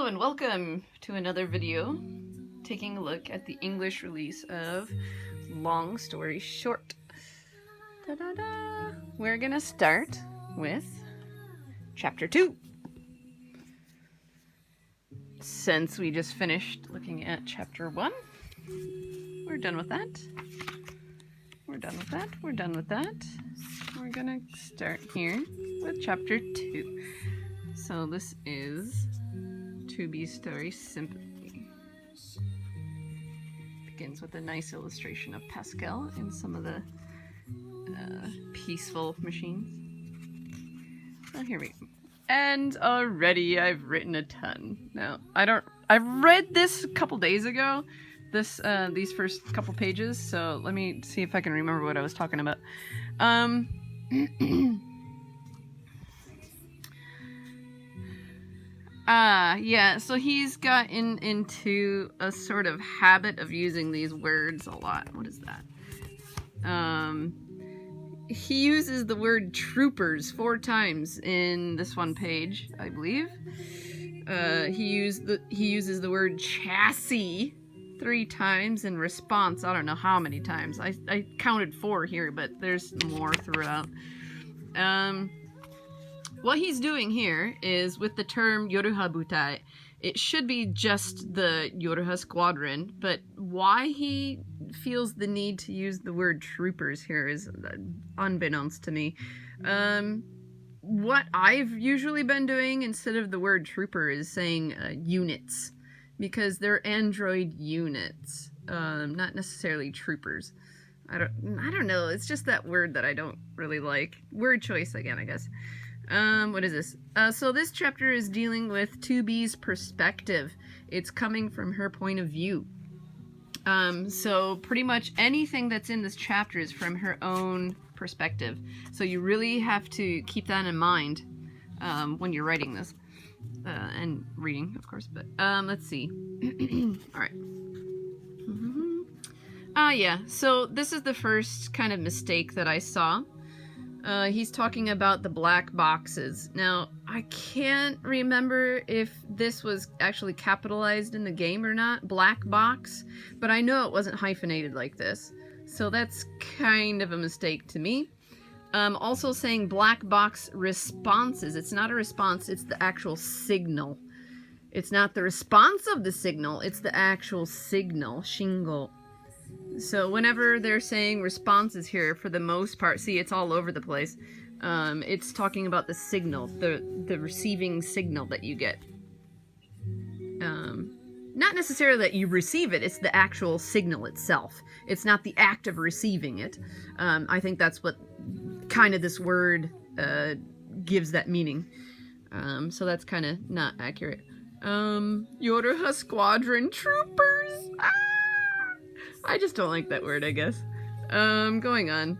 and welcome to another video taking a look at the English release of Long Story Short. Ta-da-da! We're gonna start with Chapter 2. Since we just finished looking at Chapter 1, we're done with that. We're done with that. We're done with that. We're gonna start here with Chapter 2. So this is To Be Story Sympathy. Begins with a nice illustration of Pascal and some of the peaceful machines. So here we go. And already I've written a ton. Now, I read this a couple days ago, these first couple pages, so let me see if I can remember what I was talking about. Yeah, so he's gotten into a sort of habit of using these words a lot. What is that? He uses the word troopers 4 times in this one page, I believe. He uses the word chassis 3 times in response. I don't know how many times. I counted 4 here, but there's more throughout. What he's doing here is with the term YoRHa butai, it should be just the YoRHa squadron, but why he feels the need to use the word troopers here is unbeknownst to me. What I've usually been doing instead of the word trooper is saying units, because they're android units, not necessarily troopers. I don't know, it's just that word that I don't really like. Word choice again, I guess. What is this? So this chapter is dealing with 2B's perspective. It's coming from her point of view. So pretty much anything that's in this chapter is from her own perspective. So you really have to keep that in mind when you're writing this. And reading, of course, but let's see. Alright. Yeah, so this is the first kind of mistake that I saw. He's talking about the black boxes. Now, I can't remember if this was actually capitalized in the game or not, black box, but I know it wasn't hyphenated like this. So that's kind of a mistake to me. Also saying black box responses. It's not a response, it's the actual signal. It's not the response of the signal, it's the actual signal, shingo. So whenever they're saying responses here, for the most part, see, it's all over the place. It's talking about the signal, the receiving signal that you get. Not necessarily that you receive it, it's the actual signal itself. It's not the act of receiving it. I think that's what kind of this word gives that meaning. So that's kind of not accurate. YoRHa squadron troopers! Ah! I just don't like that word, I guess. Going on.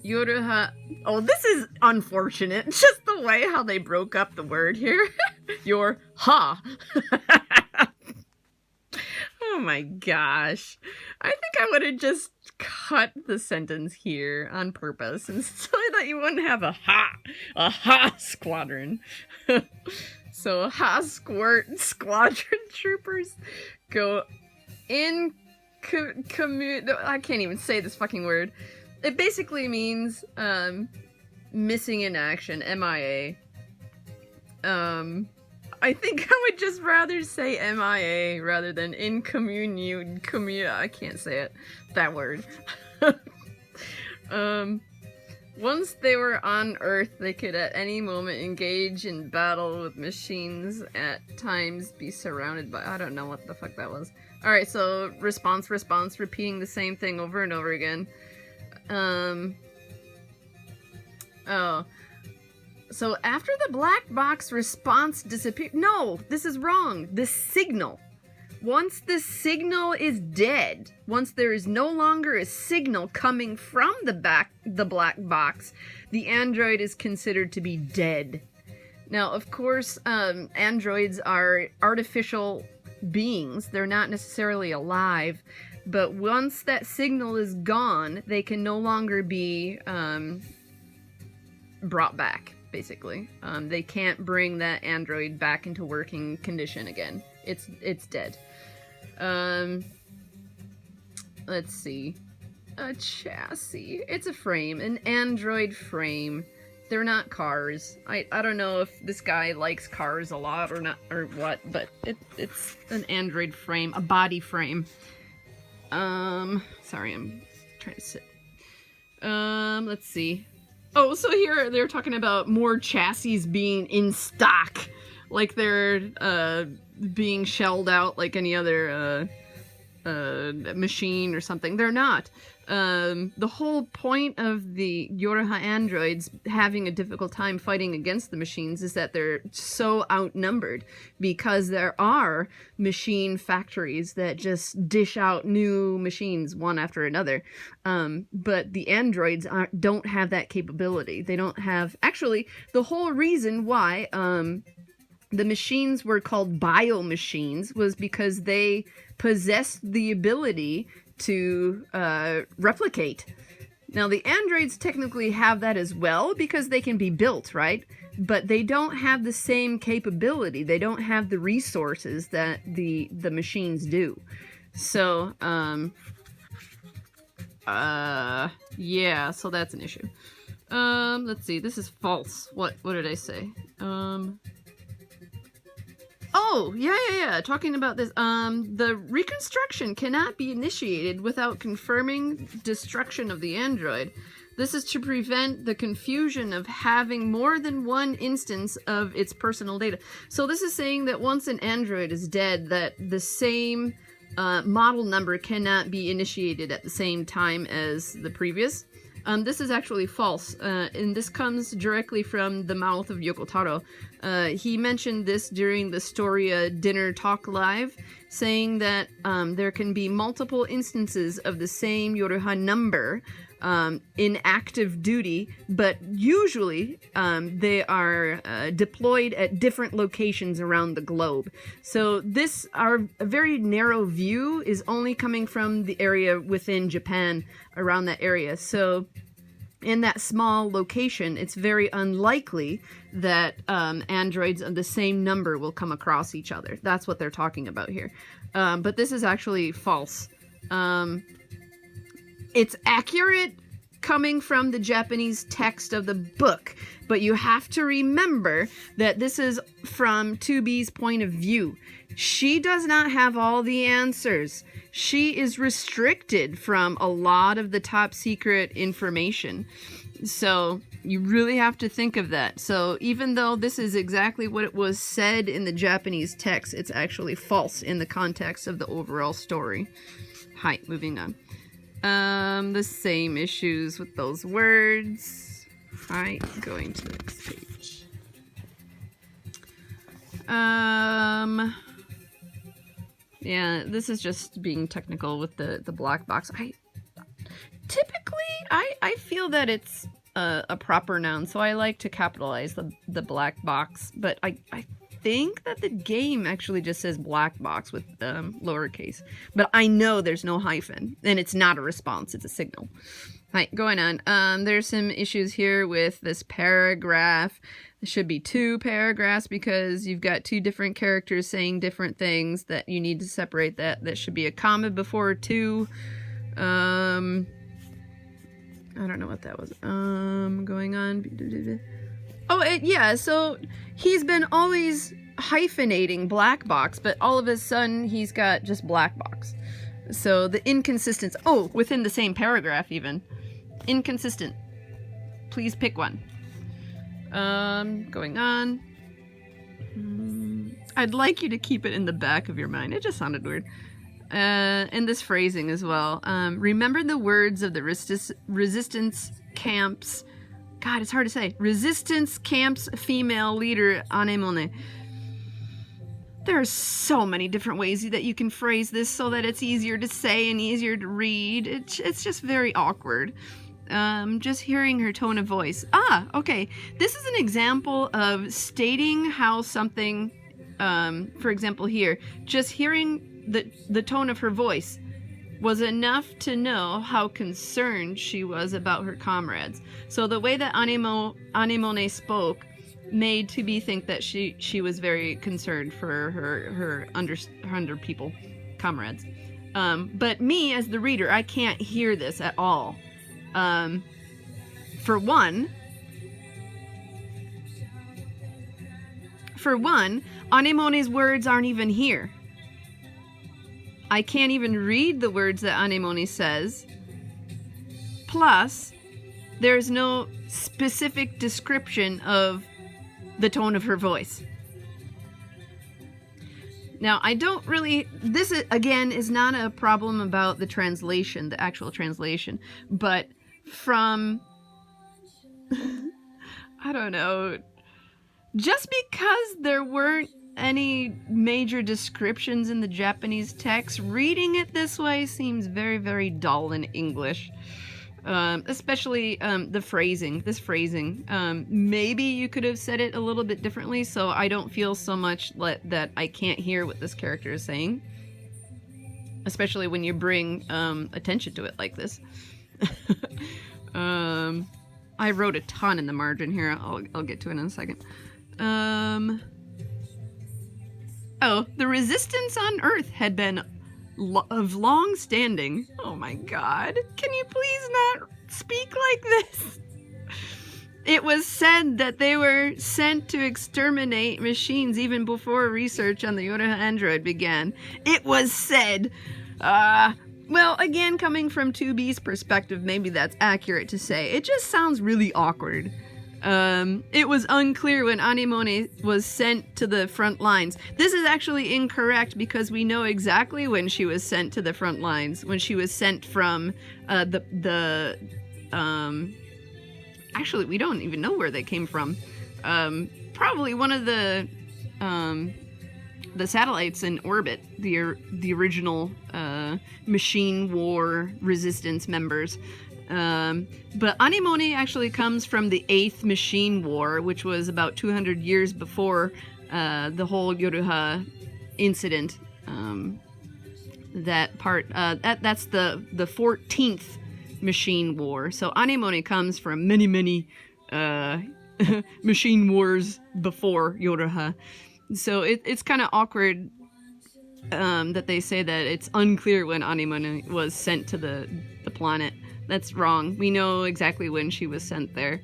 YoRHa. Oh, this is unfortunate. Just the way how they broke up the word here. YoRHa. Oh my gosh. I think I would have just cut the sentence here on purpose, and so that you wouldn't have a ha squadron. So squadron troopers go in I can't even say this fucking word. It basically means missing in action, MIA. I think I would just rather say MIA rather than in I can't say it. That word. Once they were on Earth, they could at any moment engage in battle with machines, at times be surrounded by... I don't know what the fuck that was. Alright, so response, repeating the same thing over and over again. Oh. So after the black box response disappeared... No, this is wrong. The signal. Once the signal is dead, once there is no longer a signal coming from the black box, the android is considered to be dead. Now, of course, androids are artificial beings. They're not necessarily alive, but once that signal is gone, they can no longer be brought back. basically. They can't bring that android back into working condition again. It's dead. Let's see. A chassis. It's a frame. An android frame. They're not cars. I don't know if this guy likes cars a lot or not, or what, but it's an android frame. A body frame. Sorry, I'm trying to sit. Let's see. Oh, so here they're talking about more chassis being in stock. Like they're, being shelled out like any other, machine or something. They're not. The whole point of the YoRHa androids having a difficult time fighting against the machines is that they're so outnumbered, because there are machine factories that just dish out new machines one after another. But the androids don't have that capability. They don't have... Actually, the whole reason why the machines were called bio-machines was because they possessed the ability to replicate. Now, the androids technically have that as well because they can be built, right? But they don't have the same capability. They don't have the resources that the machines do. So, yeah, so that's an issue. Let's see, this is false. What did I say? Oh, yeah. Talking about this, the reconstruction cannot be initiated without confirming destruction of the android. This is to prevent the confusion of having more than one instance of its personal data. So this is saying that once an android is dead, that the same model number cannot be initiated at the same time as the previous. This is actually false, and this comes directly from the mouth of Yoko Taro. He mentioned this during the Storia Dinner Talk Live, saying that there can be multiple instances of the same YoRHa number in active duty, but usually they are deployed at different locations around the globe. So this, our very narrow view, is only coming from the area within Japan, around that area. So in that small location, it's very unlikely that androids of the same number will come across each other. That's what they're talking about here. But this is actually false. It's accurate coming from the Japanese text of the book, but you have to remember that this is from 2B's point of view. She does not have all the answers. She is restricted from a lot of the top secret information. So you really have to think of that. So even though this is exactly what it was said in the Japanese text, it's actually false in the context of the overall story. Hi, moving on. The same issues with those words. Hi, going to the next page. Yeah, this is just being technical with the black box. I feel that it's a proper noun, so I like to capitalize the black box, but I think that the game actually just says black box with lowercase, but I know there's no hyphen, and it's not a response, it's a signal. Right, going on. There's some issues here with this paragraph. There should be 2 paragraphs because you've got 2 different characters saying different things that you need to separate that. That should be a comma before 2. I don't know what that was. Going on. Oh, yeah, so he's been always hyphenating black box, but all of a sudden he's got just black box. So the inconsistency. Oh, within the same paragraph even. Inconsistent. Please pick one. Going on. I'd like you to keep it in the back of your mind. It just sounded weird. And this phrasing as well. Remember the words of the resistance camps. God, it's hard to say. Resistance camps female leader Anemone. There are so many different ways that you can phrase this so that it's easier to say and easier to read. It's just very awkward. Just hearing her tone of voice. Okay. This is an example of stating how something, for example here, just hearing the tone of her voice. was enough to know how concerned she was about her comrades. So the way that Anemone spoke made to be think that she was very concerned for her under people, comrades. But me, as the reader, I can't hear this at all. For one, Anemone's words aren't even here. I can't even read the words that Anemone says. Plus, there's no specific description of the tone of her voice. Now, I don't really... This, again, is not a problem about the translation, the actual translation, but from... I don't know... Just because there weren't any major descriptions in the Japanese text, reading it this way seems very, very dull in English. Especially this phrasing. Maybe you could have said it a little bit differently, so I don't feel so much that I can't hear what this character is saying. Especially when you bring attention to it like this. I wrote a ton in the margin here. I'll get to it in a second. Oh, the resistance on Earth had been of long standing. Oh my god. Can you please not speak like this? It was said that they were sent to exterminate machines even before research on the YoRHa android began. It was said. Well, again, coming from 2B's perspective, maybe that's accurate to say. It just sounds really awkward. It was unclear when Anemone was sent to the front lines. This is actually incorrect because we know exactly when she was sent to the front lines. When she was sent from, actually, we don't even know where they came from. Probably one of the satellites in orbit, the original, machine war resistance members. But Anemone actually comes from the 8th Machine War, which was about 200 years before the whole YoRHa incident. That's the 14th Machine War. So Anemone comes from many machine wars before YoRHa. So it's kind of awkward that they say that it's unclear when Anemone was sent to the planet. That's wrong. We know exactly when she was sent there.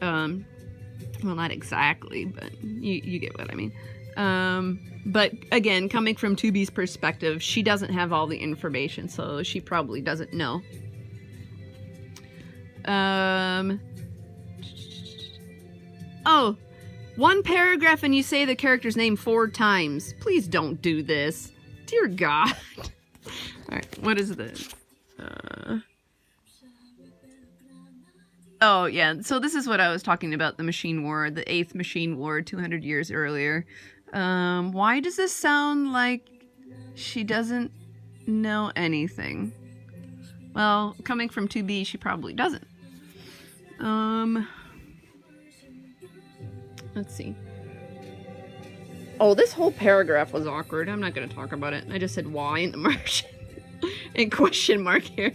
Well, not exactly, but you get what I mean. But again, coming from 2B's perspective, she doesn't have all the information, so she probably doesn't know. Oh, one paragraph and you say the character's name 4 times. Please don't do this. Dear God. Alright, what is this? Oh, yeah, so this is what I was talking about, the Machine War, the 8th Machine War, 200 years earlier. Why does this sound like she doesn't know anything? Well, coming from 2B, she probably doesn't. Let's see. Oh, this whole paragraph was awkward. I'm not going to talk about it. I just said why in the margin. And question mark here.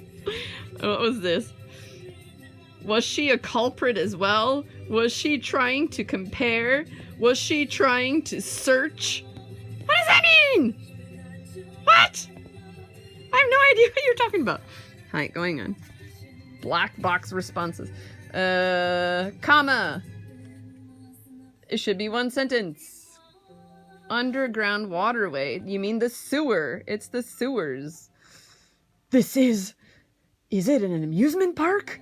What was this? Was she a culprit as well? Was she trying to compare? Was she trying to search? What does that mean? What? I have no idea what you're talking about. Alright, going on. Black box responses. Comma. It should be one sentence. Underground waterway. You mean the sewer. It's the sewers. This is it an amusement park?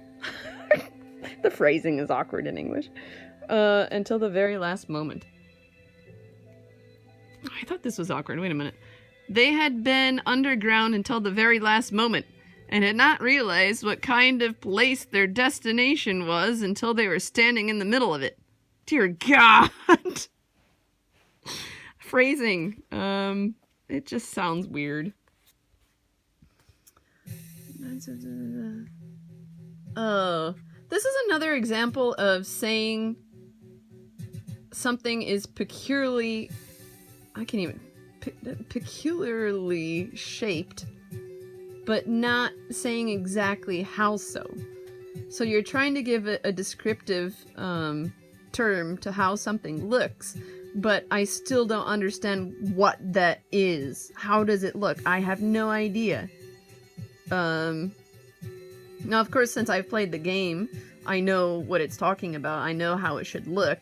The phrasing is awkward in English. Until the very last moment. I thought this was awkward. Wait a minute. They had been underground until the very last moment and had not realized what kind of place their destination was until they were standing in the middle of it. Dear God! Phrasing. It just sounds weird. Oh, this is another example of saying something is peculiarly shaped but not saying exactly how so. So you're trying to give a descriptive term to how something looks, but I still don't understand what that is. How does it look? I have no idea. Now, of course, since I've played the game, I know what it's talking about. I know how it should look,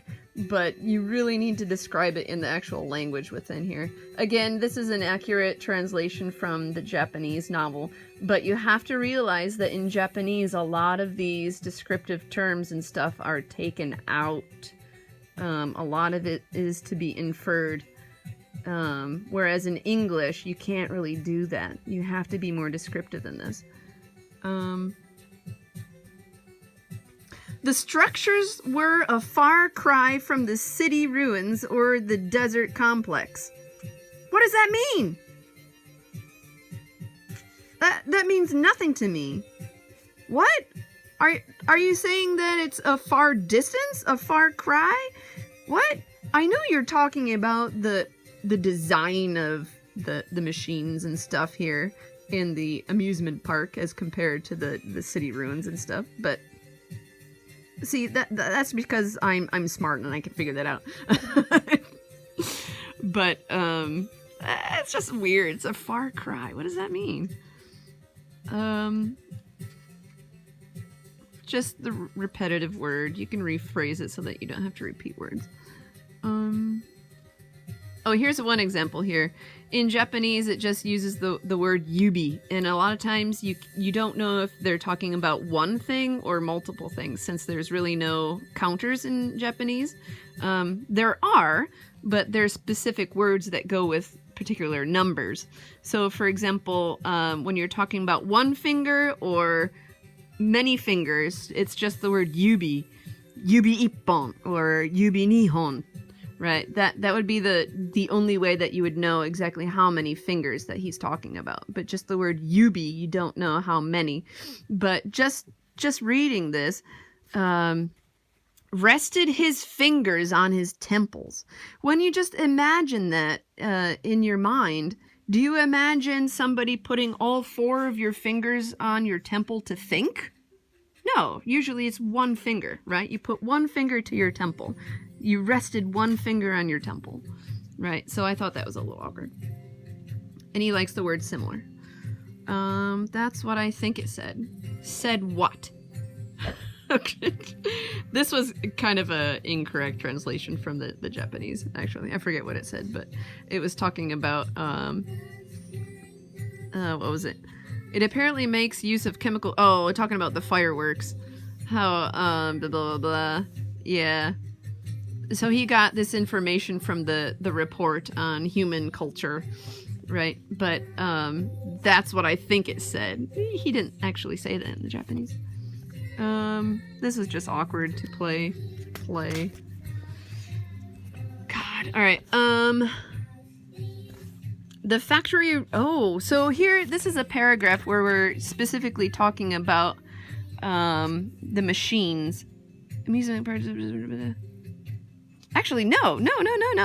but you really need to describe it in the actual language within here. Again, this is an accurate translation from the Japanese novel, but you have to realize that in Japanese, a lot of these descriptive terms and stuff are taken out. A lot of it is to be inferred. Whereas in English, you can't really do that. You have to be more descriptive than this. The structures were a far cry from the city ruins or the desert complex. What does that mean? That means nothing to me. What? Are you saying that it's a far distance? A far cry? What? I know you're talking about the design of the machines and stuff here in the amusement park as compared to the city ruins and stuff, but see, that's because I'm smart and I can figure that out. But it's just weird. It's a far cry. What does that mean? Just the repetitive word. You can rephrase it so that you don't have to repeat words. Oh, here's one example here. In Japanese, it just uses the word yubi, and a lot of times you don't know if they're talking about one thing or multiple things, since there's really no counters in Japanese. There are, but there's specific words that go with particular numbers. So, for example, when you're talking about one finger or many fingers, it's just the word yubi ippon, or yubi nihon. Right, that would be the only way that you would know exactly how many fingers that he's talking about. But just the word yubi, you don't know how many. But just reading this, rested his fingers on his temples. When you just imagine that in your mind, do you imagine somebody putting all 4 of your fingers on your temple to think? No, usually it's one finger, right? You put one finger to your temple. You rested one finger on your temple, right? So I thought that was a little awkward. And he likes the word similar. That's what I think it said. Said what? Okay. This was kind of a incorrect translation from the Japanese, actually. I forget what it said, but it was talking about, what was it? It apparently makes use of chemical... Oh, talking about the fireworks. How, blah, blah, blah. Yeah. So he got this information from the report on human culture, right? But that's what I think it said. He didn't actually say that in the Japanese. This is just awkward to play. God. All right. The factory... Oh, so here, this is a paragraph where we're specifically talking about the machines. Amusement parks... Actually, no.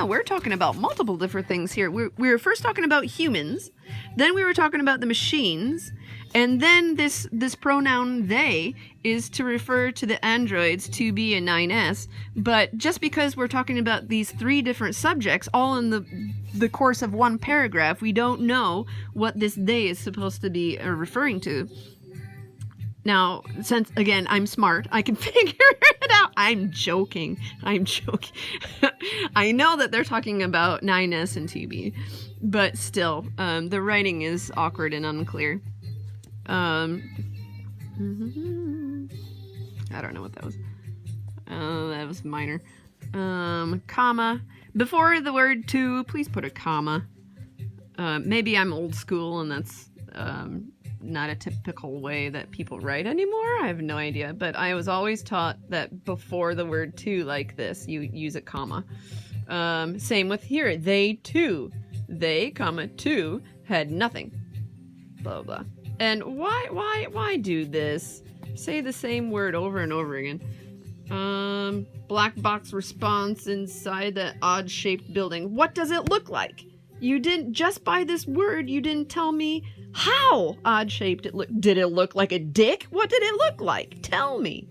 We're talking about multiple different things here. We were first talking about humans, then we were talking about the machines, and then this pronoun they is to refer to the androids 2B and 9S. But just because we're talking about these 3 different subjects all in the course of one paragraph, we don't know what this they is supposed to be referring to. Now, since, again, I'm smart, I can figure it out. I'm joking. I know that they're talking about 9S and 2B, but still, the writing is awkward and unclear. I don't know what that was. That was minor. Comma. Before the word to, please put a comma. Maybe I'm old school and that's... not a typical way that people write anymore. I have no idea, but I was always taught that before the word to like this, you use a comma. Same with here. They too. They, comma, too had nothing. Blah, blah. And why do this? Say the same word over and over again. Black box response inside that odd-shaped building. What does it look like? You didn't, just by this word, you didn't tell me how odd-shaped it looked. Did it look like a dick? What did it look like? Tell me.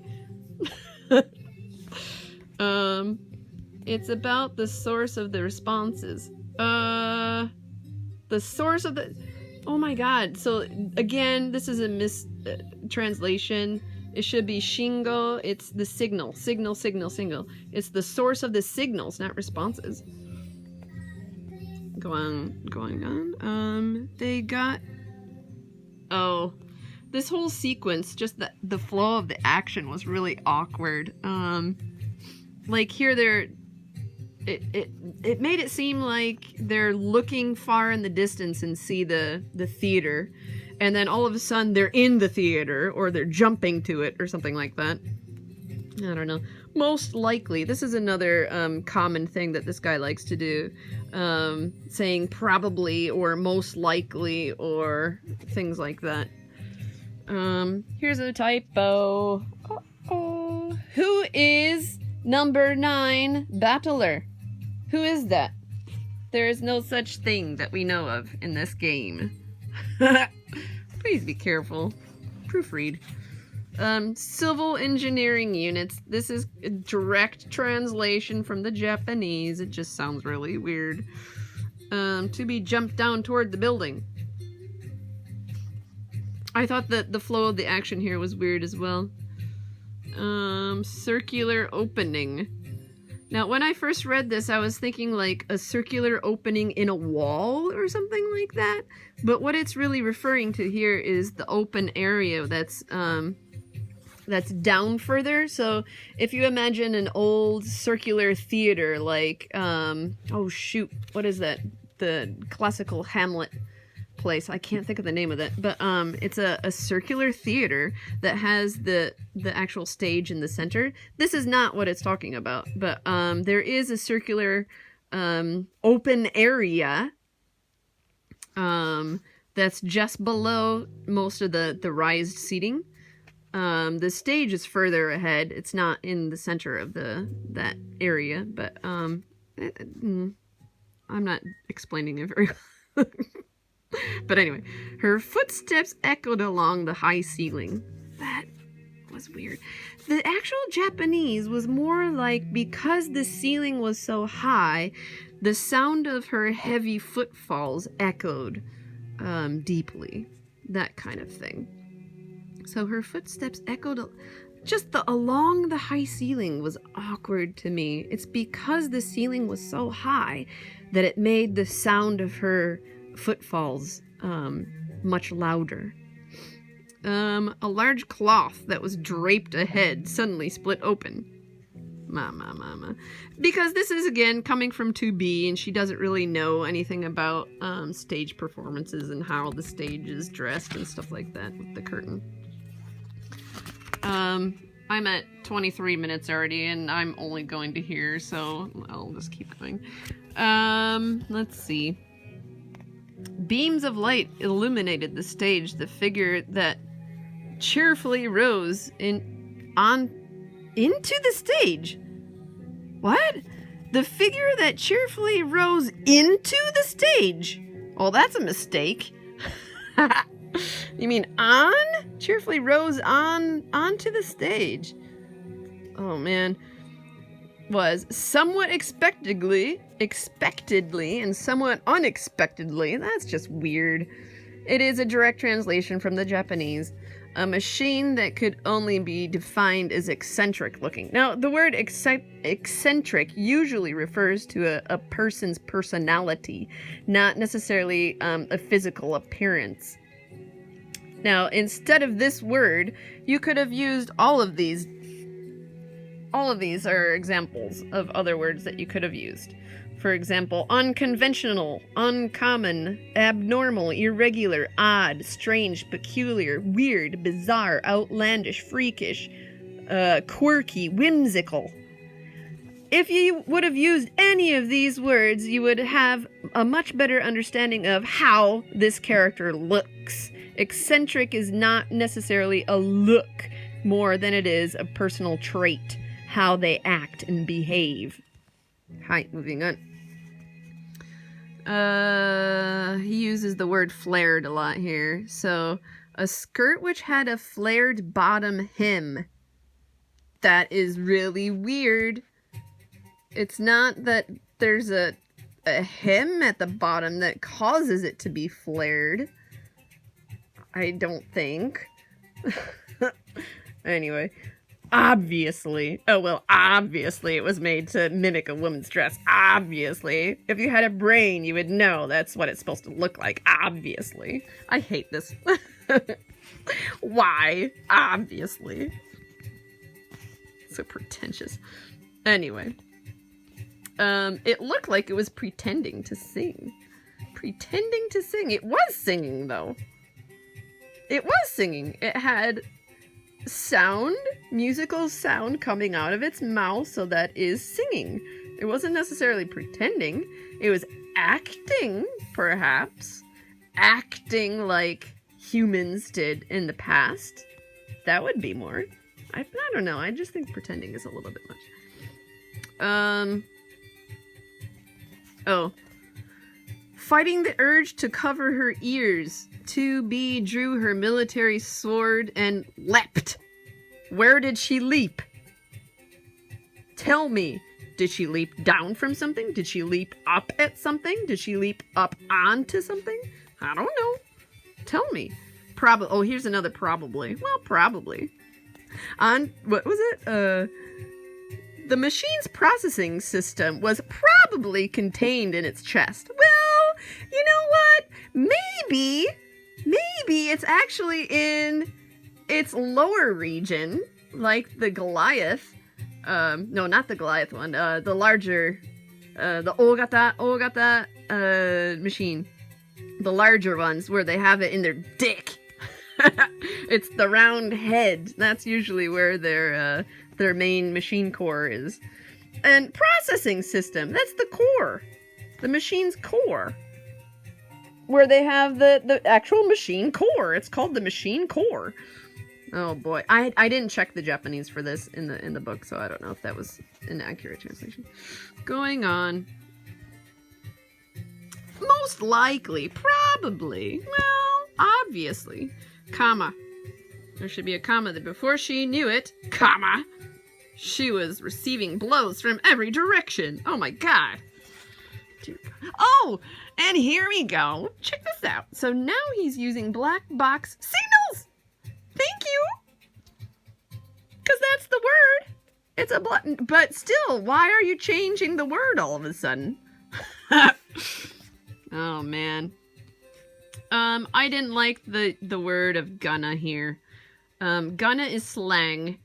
It's about the source of the responses. The source of the... Oh my god. So, again, this is a mistranslation. It should be shingo. It's the signal. Signal. It's the source of the signals, not responses. Going on. They got... Oh. This whole sequence, just the flow of the action was really awkward. Like, here they're... It made it seem like they're looking far in the distance and see the theater, and then all of a sudden they're in the theater, or they're jumping to it, or something like that. I don't know. Most likely, this is another common thing that this guy likes to do, saying probably, or most likely, or things like that. Here's a typo. Uh-oh. Who is number 9 battler? Who is that? There is no such thing that we know of in this game. Please be careful. Proofread. Civil engineering units. This is a direct translation from the Japanese. It just sounds really weird. To be jumped down toward the building. I thought that the flow of the action here was weird as well. Circular opening. Now, when I first read this, I was thinking like a circular opening in a wall or something like that. But what it's really referring to here is the open area that's down further. So if you imagine an old circular theater, like, oh shoot, what is that? The classical Hamlet place. I can't think of the name of it, but it's a circular theater that has the actual stage in the center. This is not what it's talking about, but there is a circular open area that's just below most of the raised seating. The stage is further ahead. It's not in the center of that area, but I'm not explaining it very well. But anyway, her footsteps echoed along the high ceiling. That was weird. The actual Japanese was more like, because the ceiling was so high, the sound of her heavy footfalls echoed deeply. That kind of thing. So her footsteps echoed along the high ceiling was awkward to me. It's because the ceiling was so high that it made the sound of her footfalls much louder. A large cloth that was draped ahead suddenly split open. Mama. Because this is, again, coming from 2B, and she doesn't really know anything about stage performances and how the stage is dressed and stuff like that with the curtain. I'm at 23 minutes already, and I'm only going to here, so I'll just keep going. Let's see. Beams of light illuminated the stage. The figure that cheerfully rose into the stage. What? The figure that cheerfully rose into the stage? Oh, that's a mistake. You mean on? Cheerfully rose onto the stage. Oh man. Was somewhat expectedly and somewhat unexpectedly. That's just weird. It is a direct translation from the Japanese. A machine that could only be defined as eccentric looking. Now, the word eccentric usually refers to a person's personality, not necessarily a physical appearance. Now, instead of this word, you could have used all of these. All of these are examples of other words that you could have used. For example, unconventional, uncommon, abnormal, irregular, odd, strange, peculiar, weird, bizarre, outlandish, freakish, quirky, whimsical. If you would have used any of these words, you would have a much better understanding of how this character looks. Eccentric is not necessarily a look more than it is a personal trait. How they act and behave. Hi, moving on. He uses the word flared a lot here. So, a skirt which had a flared bottom hem. That is really weird. It's not that there's a hem at the bottom that causes it to be flared. I don't think. Anyway. Obviously. Oh, well, obviously it was made to mimic a woman's dress. Obviously. If you had a brain, you would know that's what it's supposed to look like. Obviously. I hate this. Why? Obviously. So pretentious. Anyway. It looked like it was pretending to sing. Pretending to sing. It was singing, though. It was singing. It had sound, musical sound coming out of its mouth, so that is singing. It wasn't necessarily pretending. It was acting, perhaps. Acting like humans did in the past. That would be more. I don't know. I just think pretending is a little bit much. Oh. Fighting the urge to cover her ears, 2B drew her military sword and leapt. Where did she leap? Tell me, did she leap down from something? Did she leap up at something? Did she leap up onto something? I don't know. Tell me. Probably. Oh, here's another probably. Well, probably. On, what was it? The machine's processing system was probably contained in its chest. Well, you know what? Maybe it's actually in its lower region, like the Goliath. No, not the Goliath one. The larger, the Ogata machine. The larger ones where they have it in their dick. It's the round head. That's usually where their main machine core is. And processing system. That's the core. The machine's core. Where they have the actual machine core. It's called the machine core. Oh boy. I didn't check the Japanese for this in the book, so I don't know if that was an accurate translation. Going on. Most likely. Probably. Well, obviously. Comma. There should be a comma there. Before she knew it, comma, she was receiving blows from every direction. Oh my god. Oh, and here we go. Check this out. So now he's using black box signals. Thank you. Because that's the word. It's a button. But still, why are you changing the word all of a sudden? Oh, man. I didn't like the word of gonna here. Gonna is slang.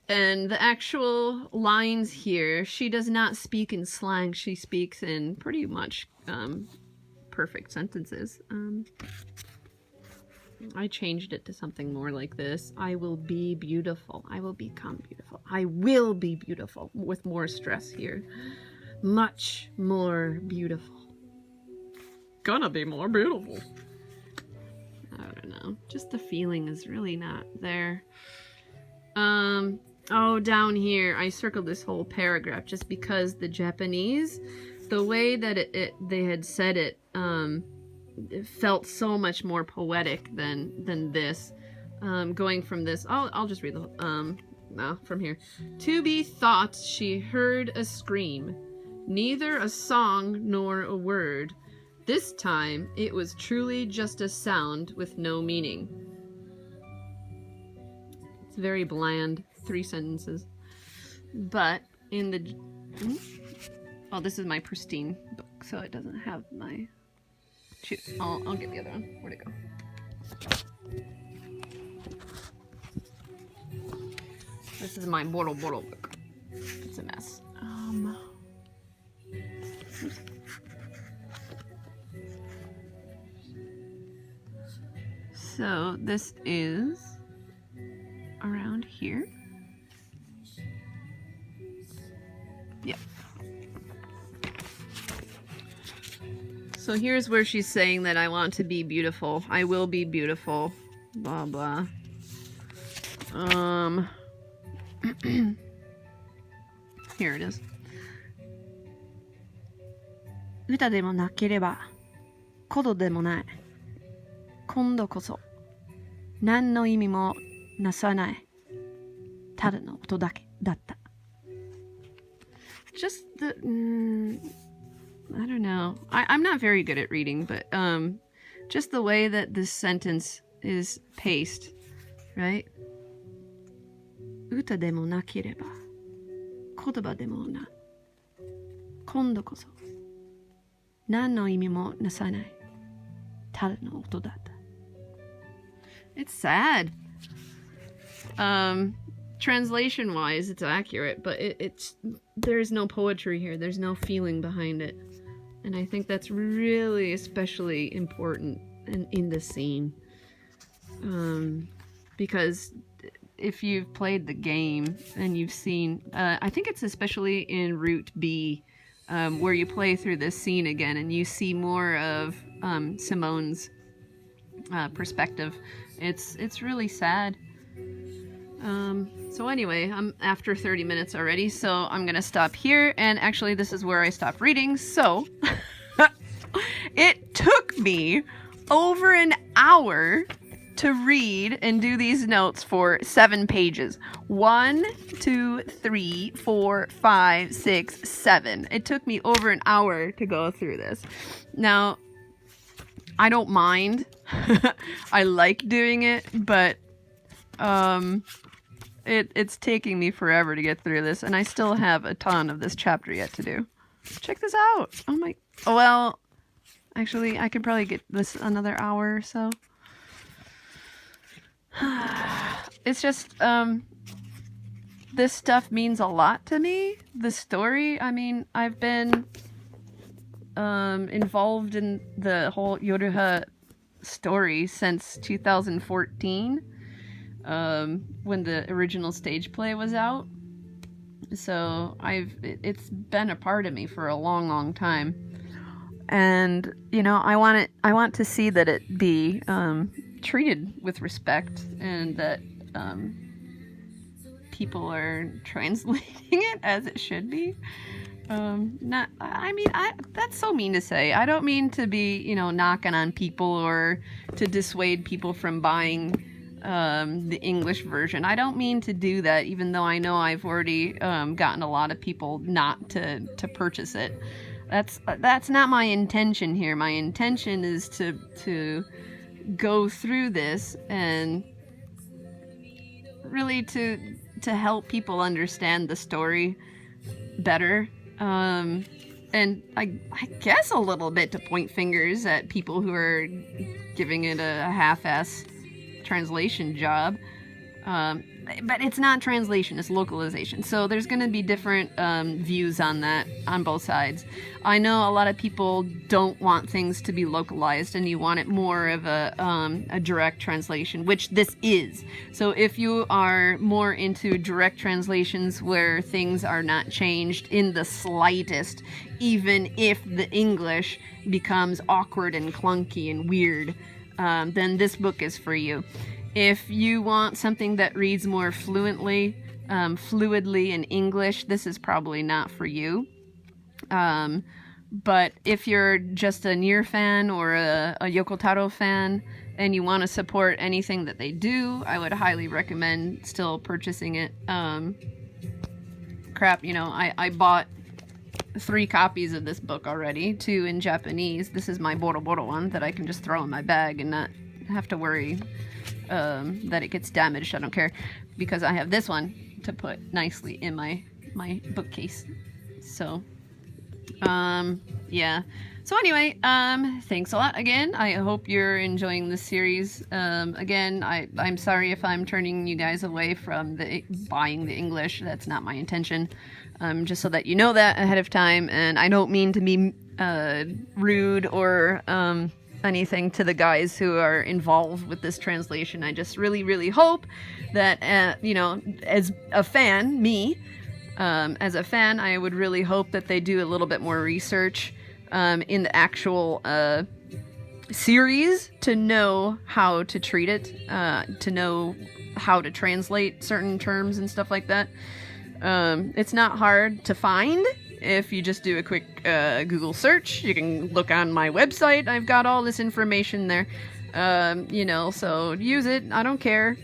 And the actual lines here, she does not speak in slang. She speaks in pretty much perfect sentences. I changed it to something more like this. I will be beautiful. I will become beautiful. I will be beautiful. With more stress here. Much more beautiful. Gonna be more beautiful. I don't know. Just the feeling is really not there. Oh, down here, I circled this whole paragraph just because the Japanese, the way that they had said it, it felt so much more poetic than this. Going from this, I'll just read the from here. To be thought she heard a scream, neither a song nor a word. This time it was truly just a sound with no meaning. It's very bland. 3 sentences. But in the... Oh, this is my pristine book, so it doesn't have my... Shoot, I'll get the other one. Where'd it go? This is my Boro book. It's a mess. So, this is around here. Yeah. So here's where she's saying that I want to be beautiful. I will be beautiful. Blah, blah. Here it is. 歌でもなければことでもない。今度こそ何の意味もなさない。ただの音だけだった。Just the I don't know. I'm not very good at reading, but just the way that this sentence is paced, right? 歌でもなければ言葉でもない。今度こそ何の意味もなさない。ただの音だった。It's sad. Translation wise, it's accurate, but it's there's no poetry here. There's no feeling behind it. And I think that's really especially important in this scene. Because if you've played the game and you've seen, I think it's especially in Route B, where you play through this scene again and you see more of Simone's perspective. It's really sad. So anyway, I'm after 30 minutes already, so I'm gonna stop here, and actually this is where I stopped reading, so it took me over an hour to read and do these notes for 7 pages. 1, 2, 3, 4, 5, 6, 7. It took me over an hour to go through this. Now, I don't mind. I like doing it, but it's taking me forever to get through this, and I still have a ton of this chapter yet to do. Check this out. Oh my... Well, actually, I could probably get this another hour or so. It's just, this stuff means a lot to me. The story, I mean, I've been involved in the whole YoRHa story since 2014. When the original stage play was out. So it's been a part of me for a long time. And, you know, I want to see that it be treated with respect, and that people are translating it as it should be. That's so mean to say. I don't mean to be, you know, knocking on people or to dissuade people from buying the English version. I don't mean to do that, even though I know I've already gotten a lot of people not to purchase it. That's not my intention here. My intention is to go through this and really to help people understand the story better. And I guess a little bit to point fingers at people who are giving it a half-ass translation job. But it's not translation, it's localization. So there's going to be different views on that on both sides. I know a lot of people don't want things to be localized, and you want it more of a direct translation, which this is. So if you are more into direct translations where things are not changed in the slightest, even if the English becomes awkward and clunky and weird, then this book is for you. If you want something that reads more fluidly in English, this is probably not for you. But if you're just a NieR fan or a Yoko Taro fan and you want to support anything that they do, I would highly recommend still purchasing it. I bought 3 copies of this book already, 2 in Japanese. This is my Boro Boro one that I can just throw in my bag and not have to worry that it gets damaged. I don't care, because I have this one to put nicely in my bookcase. So yeah. So anyway, thanks a lot again. I hope you're enjoying this series. Again, I'm sorry if I'm turning you guys away from buying the English. That's not my intention. Just so that you know that ahead of time. And I don't mean to be rude or anything to the guys who are involved with this translation. I just really, really hope that, as a fan, as a fan, I would really hope that they do a little bit more research in the actual series to know how to treat it, to know how to translate certain terms and stuff like that. It's not hard to find If you just do a quick Google search, you can look on my website. I've got all this information there. So use it. I don't care.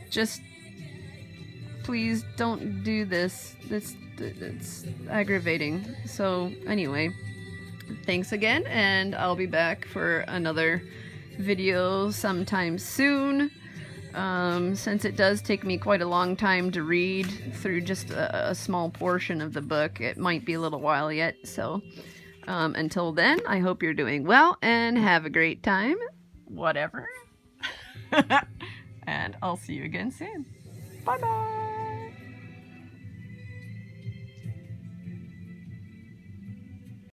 Just please don't do this. It's aggravating. So anyway, thanks again, and I'll be back for another video sometime soon. Since it does take me quite a long time to read through just a small portion of the book, it might be a little while yet. So until then, I hope you're doing well and have a great time. Whatever. And I'll see you again soon. Bye bye.